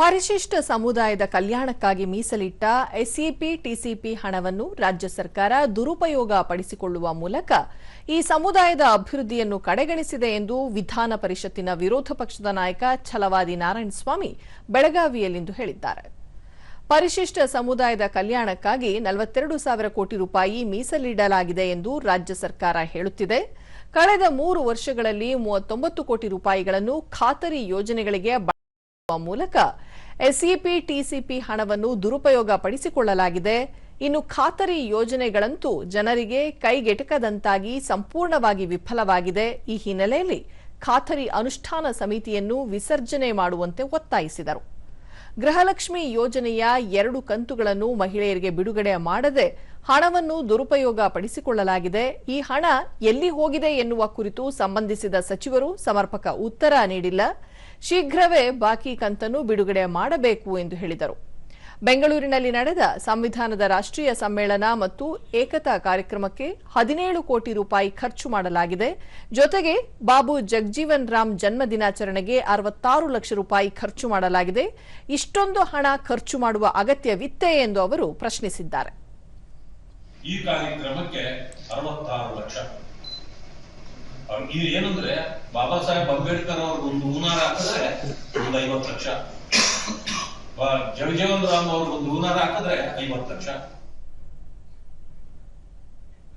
ಪರಿಶಿಷ್ಟ ಸಮುದಾಯದ ಕಲ್ಯಾಣಕ್ಕಾಗಿ ಮೀಸಲಿಟ್ಟ ಎಸ್ಸಿಪಿ ಟಿಸಿಪಿ ಹಣವನ್ನು ರಾಜ್ಯ ಸರ್ಕಾರ ದುರುಪಯೋಗ ಪಡಿಸಿಕೊಳ್ಳುವ ಮೂಲಕ ಈ ಸಮುದಾಯದ ಅಭಿವೃದ್ಧಿಯನ್ನು ಕಡೆಗಣಿಸಿದೆ ಎಂದು ವಿಧಾನ ಪರಿಷತ್ತಿನ ವಿರೋಧ ಪಕ್ಷದ ನಾಯಕ ಛಲವಾದಿ ನಾರಾಯಣಸ್ವಾಮಿ ಬೆಳಗಾವಿಯಲ್ಲಿಂದು ಹೇಳಿದ್ದಾರೆ. ಪರಿಶಿಷ್ಟ ಸಮುದಾಯದ ಕಲ್ಯಾಣಕ್ಕಾಗಿ 42,000 ಕೋಟಿ ರೂಪಾಯಿ ಮೀಸಲಿಡಲಾಗಿದೆ ಎಂದು ರಾಜ್ಯ ಸರ್ಕಾರ ಹೇಳುತ್ತಿದೆ. ಕಳೆದ 3 ವರ್ಷಗಳಲ್ಲಿ 39 ಕೋಟಿ ರೂಪಾಯಿಗಳನ್ನು ಖಾತರಿ ಯೋಜನೆಗಳಿಗೆ ಬಳಸುವ ಮೂಲಕ ಎಸ್ಸಿಪಿ ಟಿಸಿಪಿ ಹಣವನ್ನು ದುರುಪಯೋಗ ಪಡಿಸಿಕೊಳ್ಳಲಾಗಿದೆ. ಇನ್ನು ಖಾತರಿ ಯೋಜನೆಗಳಂತೂ ಜನರಿಗೆ ಕೈಗೆಟಕದಂತಾಗಿ ಸಂಪೂರ್ಣವಾಗಿ ವಿಫಲವಾಗಿದೆ. ಈ ಹಿನ್ನೆಲೆಯಲ್ಲಿ ಖಾತರಿ ಅನುಷ್ಠಾನ ಸಮಿತಿಯನ್ನು ವಿಸರ್ಜನೆ ಮಾಡುವಂತೆ ಒತ್ತಾಯಿಸಿದರು. ಗೃಹಲಕ್ಷ್ಮಿ ಯೋಜನೆಯ 2 ಕಂತುಗಳನ್ನು ಮಹಿಳೆಯರಿಗೆ ಬಿಡುಗಡೆ ಮಾಡದೆ ಹಣವನ್ನು ದುರುಪಯೋಗ ಪಡಿಸಿಕೊಳ್ಳಲಾಗಿದೆ. ಈ ಹಣ ಎಲ್ಲಿ ಹೋಗಿದೆ ಎನ್ನುವ ಕುರಿತು ಸಂಬಂಧಿಸಿದ ಸಚಿವರು ಸಮರ್ಪಕ ಉತ್ತರ ನೀಡಿಲ್ಲ. ಶೀಘ್ರವೇ ಬಾಕಿ ಕಂತನ್ನು ಬಿಡುಗಡೆ ಮಾಡಬೇಕು ಎಂದು ಹೇಳಿದರು. ಬೆಂಗಳೂರಿನಲ್ಲಿ ನಡೆದ ಸಂವಿಧಾನದ ರಾಷ್ಟ್ರೀಯ ಸಮ್ಮೇಳನ ಮತ್ತು ಏಕತಾ ಕಾರ್ಯಕ್ರಮಕ್ಕೆ 17 ಕೋಟಿ ರೂಪಾಯಿ ಖರ್ಚು ಮಾಡಲಾಗಿದೆ. ಜೊತೆಗೆ ಬಾಬು ಜಗಜೀವನ್ ರಾಮ್ ಜನ್ಮ ದಿನಾಚರಣೆಗೆ 66 ಲಕ್ಷ ರೂಪಾಯಿ ಖರ್ಚು ಮಾಡಲಾಗಿದೆ. ಇಷ್ಟೊಂದು ಹಣ ಖರ್ಚು ಮಾಡುವ ಅಗತ್ಯವಿತ್ತೇ ಎಂದು ಅವರು ಪ್ರಶ್ನಿಸಿದ್ದಾರೆ. ಈ ಕಾರ್ಯಕ್ರಮಕ್ಕೆ 66 ಲಕ್ಷ ಏನಂದ್ರೆ ಬಾಬಾ ಸಾಹೇಬ್ ಅಂಬೇಡ್ಕರ್ ಅವ್ರಿಗೊಂದು ಹೂನಾರ ಹಾಕಿದ್ರೆ ಒಂದು 50 ಲಕ್ಷ, ಜಗಜೀವನ್ ರಾಮ್ ಅವ್ರಿಗೊಂದು ಹೂನಾರ ಹಾಕಿದ್ರೆ 50 ಲಕ್ಷ.